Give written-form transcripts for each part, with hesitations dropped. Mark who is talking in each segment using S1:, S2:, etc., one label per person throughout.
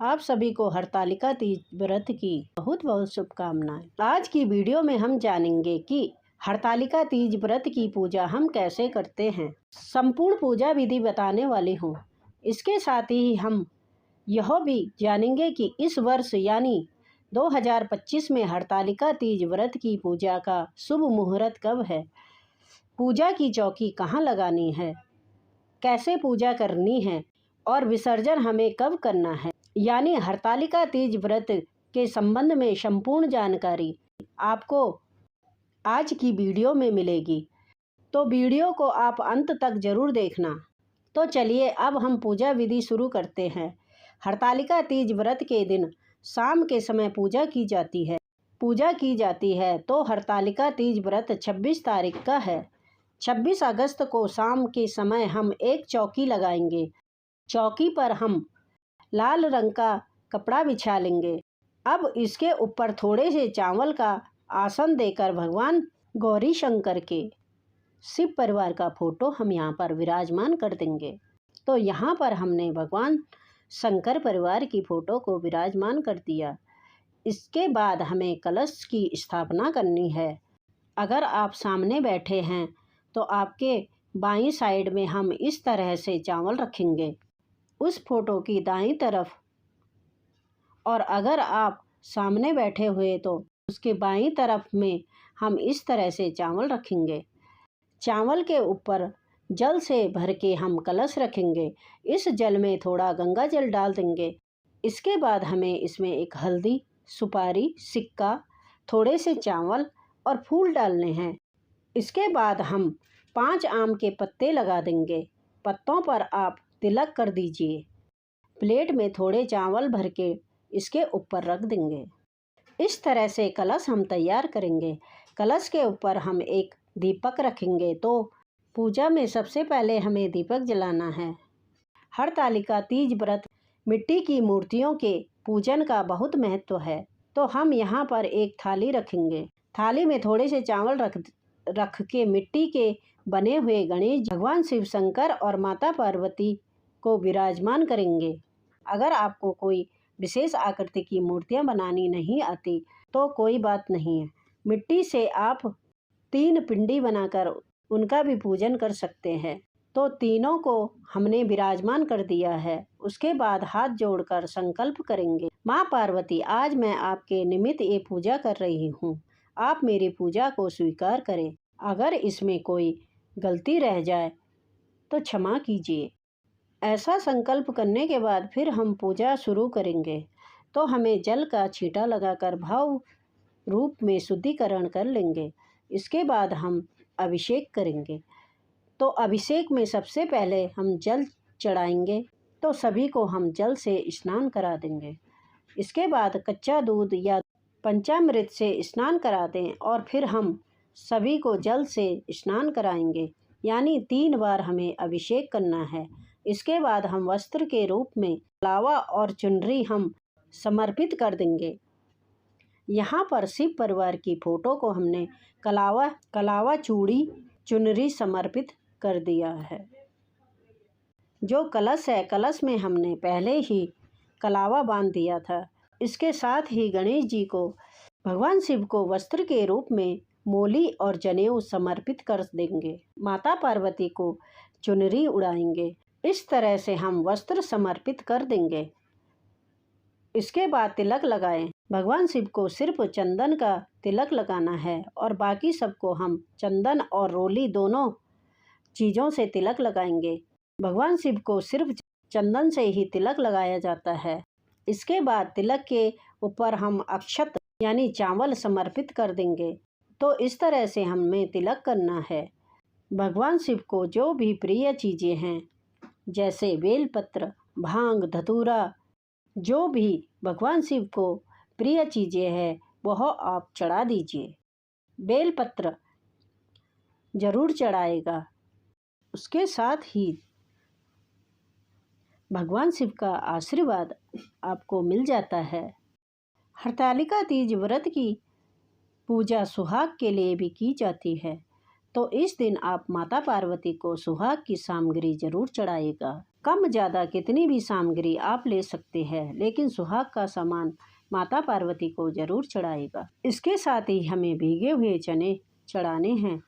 S1: आप सभी को हरतालिका तीज व्रत की बहुत बहुत शुभकामनाएं। आज की वीडियो में हम जानेंगे कि हरतालिका तीज व्रत की पूजा हम कैसे करते हैं। संपूर्ण पूजा विधि बताने वाली हूँ। इसके साथ ही हम यह भी जानेंगे कि इस वर्ष यानी 2025 में हरतालिका तीज व्रत की पूजा का शुभ मुहूर्त कब है, पूजा की चौकी कहाँ लगानी है, कैसे पूजा करनी है और विसर्जन हमें कब करना है। यानी हरतालिका तीज व्रत के संबंध में संपूर्ण जानकारी आपको आज की वीडियो में मिलेगी, तो वीडियो को आप अंत तक जरूर देखना। तो चलिए अब हम पूजा विधि शुरू करते हैं। हरतालिका तीज व्रत के दिन शाम के समय पूजा की जाती है तो हरतालिका तीज व्रत 26 तारीख का है। 26 अगस्त को शाम के समय हम एक चौकी लगाएंगे। चौकी पर हम लाल रंग का कपड़ा बिछा लेंगे। अब इसके ऊपर थोड़े से चावल का आसन देकर भगवान गौरी शंकर के शिव परिवार का फोटो हम यहाँ पर विराजमान कर देंगे। तो यहाँ पर हमने भगवान शंकर परिवार की फोटो को विराजमान कर दिया। इसके बाद हमें कलश की स्थापना करनी है। अगर आप सामने बैठे हैं तो आपके बाईं साइड में हम इस तरह से चावल रखेंगे, उस फोटो की दाईं तरफ, और अगर आप सामने बैठे हुए तो उसके बाईं तरफ में हम इस तरह से चावल रखेंगे। चावल के ऊपर जल से भर के हम कलश रखेंगे। इस जल में थोड़ा गंगा जल डाल देंगे। इसके बाद हमें इसमें एक हल्दी, सुपारी, सिक्का, थोड़े से चावल और फूल डालने हैं। इसके बाद हम 5 आम के पत्ते लगा देंगे। पत्तों पर आप तिलक कर दीजिए। प्लेट में थोड़े चावल भर के इसके ऊपर रख देंगे। इस तरह से कलश हम तैयार करेंगे। कलश के ऊपर हम एक दीपक रखेंगे। तो पूजा में सबसे पहले हमें दीपक जलाना है। हरतालिका तीज व्रत मिट्टी की मूर्तियों के पूजन का बहुत महत्व है। तो हम यहाँ पर एक थाली रखेंगे। थाली में थोड़े से चावल रख के मिट्टी के बने हुए गणेश भगवान शिव शंकर और माता पार्वती को विराजमान करेंगे। अगर आपको कोई विशेष आकृति की मूर्तियां बनानी नहीं आती तो कोई बात नहीं है, मिट्टी से आप 3 पिंडी बनाकर उनका भी पूजन कर सकते हैं। तो तीनों को हमने विराजमान कर दिया है। उसके बाद हाथ जोड़कर संकल्प करेंगे, माँ पार्वती, आज मैं आपके निमित्त ये पूजा कर रही हूँ, आप मेरी पूजा को स्वीकार करें। अगर इसमें कोई गलती रह जाए तो क्षमा कीजिए। ऐसा संकल्प करने के बाद फिर हम पूजा शुरू करेंगे। तो हमें जल का छींटा लगाकर भाव रूप में शुद्धिकरण कर लेंगे। इसके बाद हम अभिषेक करेंगे। तो अभिषेक में सबसे पहले हम जल चढ़ाएंगे। तो सभी को हम जल से स्नान करा देंगे। इसके बाद कच्चा दूध या पंचामृत से स्नान करा दें और फिर हम सभी को जल से स्नान कराएंगे। यानी 3 बार हमें अभिषेक करना है। इसके बाद हम वस्त्र के रूप में कलावा और चुनरी हम समर्पित कर देंगे। यहाँ पर शिव परिवार की फोटो को हमने कलावा चूड़ी चुनरी समर्पित कर दिया है। जो कलश है, कलश में हमने पहले ही कलावा बांध दिया था। इसके साथ ही गणेश जी को, भगवान शिव को वस्त्र के रूप में मोली और जनेऊ समर्पित कर देंगे। माता पार्वती को चुनरी उड़ाएंगे। इस तरह से हम वस्त्र समर्पित कर देंगे। इसके बाद तिलक लगाएं। भगवान शिव को सिर्फ चंदन का तिलक लगाना है और बाकी सबको हम चंदन और रोली दोनों चीज़ों से तिलक लगाएंगे। भगवान शिव को सिर्फ चंदन से ही तिलक लगाया जाता है। इसके बाद तिलक के ऊपर हम अक्षत यानी चावल समर्पित कर देंगे। तो इस तरह से हमें तिलक करना है। भगवान शिव को जो भी प्रिय चीज़ें हैं, जैसे बेलपत्र, भांग, धतूरा, जो भी भगवान शिव को प्रिय चीज़ें हैं वह आप चढ़ा दीजिए। बेलपत्र जरूर चढ़ाएगा। उसके साथ ही भगवान शिव का आशीर्वाद आपको मिल जाता है। हरतालिका तीज व्रत की पूजा सुहाग के लिए भी की जाती है। तो इस दिन आप माता पार्वती को सुहाग की सामग्री जरूर चढ़ाइएगा। कम ज़्यादा कितनी भी सामग्री आप ले सकते हैं, लेकिन सुहाग का सामान माता पार्वती को जरूर चढ़ाइएगा। इसके साथ ही हमें भीगे हुए चने चढ़ाने हैं,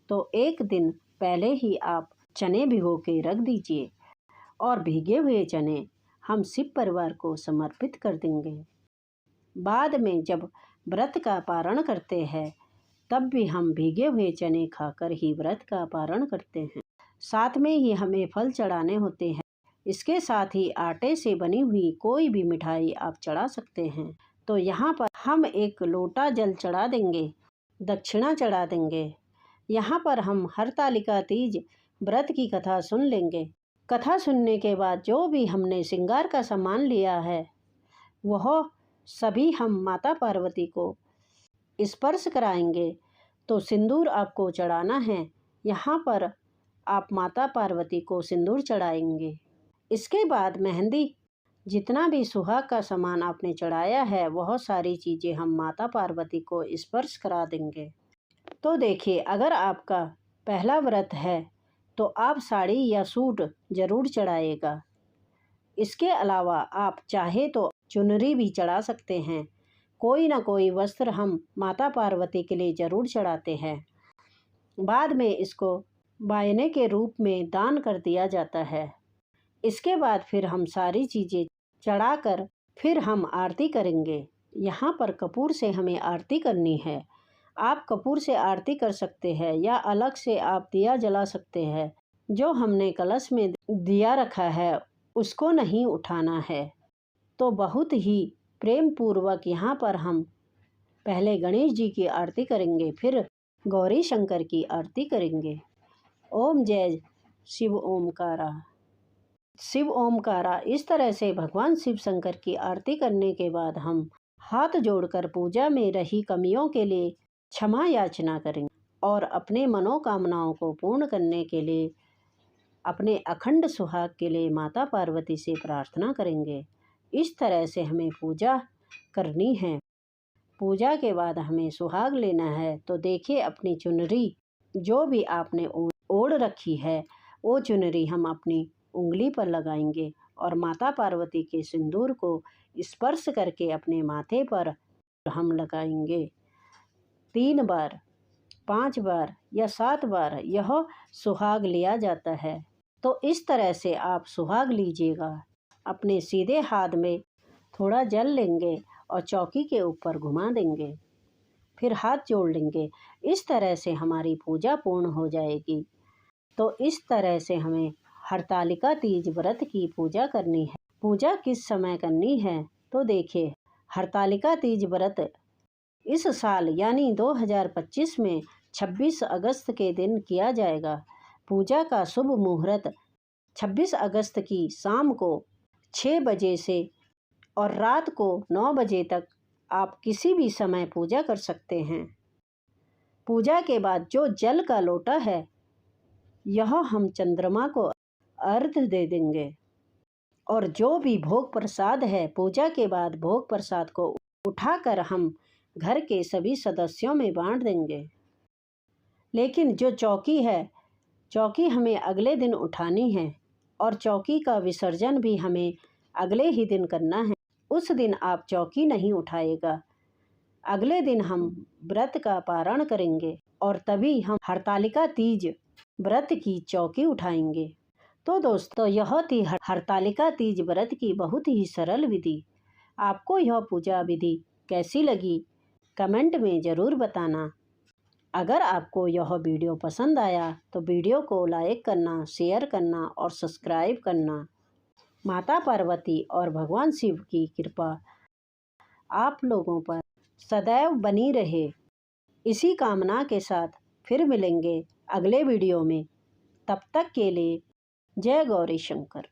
S1: तो एक दिन पहले ही आप चने भिगो के रख दीजिए और भीगे हुए चने हम शिव परिवार को समर्पित कर देंगे। बाद में जब व्रत का पारण करते हैं तब भी हम भीगे हुए चने खाकर ही व्रत का पारण करते हैं। साथ में ही हमें फल चढ़ाने होते हैं। इसके साथ ही आटे से बनी हुई कोई भी मिठाई आप चढ़ा सकते हैं। तो यहाँ पर हम एक लोटा जल चढ़ा देंगे, दक्षिणा चढ़ा देंगे। यहाँ पर हम हरतालिका तीज व्रत की कथा सुन लेंगे। कथा सुनने के बाद जो भी हमने श्रृंगार का सामान लिया है वह सभी हम माता पार्वती को स्पर्श कराएंगे। तो सिंदूर आपको चढ़ाना है। यहाँ पर आप माता पार्वती को सिंदूर चढ़ाएंगे। इसके बाद मेहंदी, जितना भी सुहाग का सामान आपने चढ़ाया है वह सारी चीज़ें हम माता पार्वती को स्पर्श करा देंगे। तो देखिए, अगर आपका पहला व्रत है तो आप साड़ी या सूट जरूर चढ़ाइएगा। इसके अलावा आप चाहे तो चुनरी भी चढ़ा सकते हैं। कोई ना कोई वस्त्र हम माता पार्वती के लिए ज़रूर चढ़ाते हैं। बाद में इसको वायने के रूप में दान कर दिया जाता है। इसके बाद फिर हम सारी चीज़ें चढ़ाकर फिर हम आरती करेंगे। यहाँ पर कपूर से हमें आरती करनी है। आप कपूर से आरती कर सकते हैं या अलग से आप दिया जला सकते हैं। जो हमने कलश में दिया रखा है उसको नहीं उठाना है। तो बहुत ही प्रेम पूर्वक यहाँ पर हम पहले गणेश जी की आरती करेंगे, फिर गौरी शंकर की आरती करेंगे। ओम जय शिव ओमकारा, शिव ओमकारा। इस तरह से भगवान शिव शंकर की आरती करने के बाद हम हाथ जोड़कर पूजा में रही कमियों के लिए क्षमा याचना करेंगे और अपने मनोकामनाओं को पूर्ण करने के लिए अपने अखंड सुहाग के लिए माता पार्वती से प्रार्थना करेंगे। इस तरह से हमें पूजा करनी है। पूजा के बाद हमें सुहाग लेना है। तो देखिए, अपनी चुनरी जो भी आपने ओढ़ रखी है वो चुनरी हम अपनी उंगली पर लगाएंगे और माता पार्वती के सिंदूर को स्पर्श करके अपने माथे पर हम लगाएंगे। 3 बार, 5 बार या 7 बार यह सुहाग लिया जाता है। तो इस तरह से आप सुहाग लीजिएगा। अपने सीधे हाथ में थोड़ा जल लेंगे और चौकी के ऊपर घुमा देंगे, फिर हाथ जोड़ लेंगे। इस तरह से हमारी पूजा पूर्ण हो जाएगी। तो इस तरह से हमें हरतालिका तीज व्रत की पूजा करनी है। पूजा किस समय करनी है? तो देखिए, हरतालिका तीज व्रत इस साल यानी 2025 में 26 अगस्त के दिन किया जाएगा। पूजा का शुभ मुहूर्त 26 अगस्त की शाम को 6 बजे से और रात को 9 बजे तक आप किसी भी समय पूजा कर सकते हैं। पूजा के बाद जो जल का लोटा है यह हम चंद्रमा को अर्घ्य दे देंगे और जो भी भोग प्रसाद है पूजा के बाद भोग प्रसाद को उठाकर हम घर के सभी सदस्यों में बांट देंगे। लेकिन जो चौकी है, चौकी हमें अगले दिन उठानी है और चौकी का विसर्जन भी हमें अगले ही दिन करना है। उस दिन आप चौकी नहीं उठाएगा। अगले दिन हम व्रत का पारण करेंगे और तभी हम हरतालिका तीज व्रत की चौकी उठाएंगे। तो दोस्तों, यह थी हरतालिका तीज व्रत की बहुत ही सरल विधि। आपको यह पूजा विधि कैसी लगी कमेंट में ज़रूर बताना। अगर आपको यह वीडियो पसंद आया तो वीडियो को लाइक करना, शेयर करना और सब्सक्राइब करना। माता पार्वती और भगवान शिव की कृपा आप लोगों पर सदैव बनी रहे, इसी कामना के साथ फिर मिलेंगे अगले वीडियो में। तब तक के लिए जय गौरी शंकर।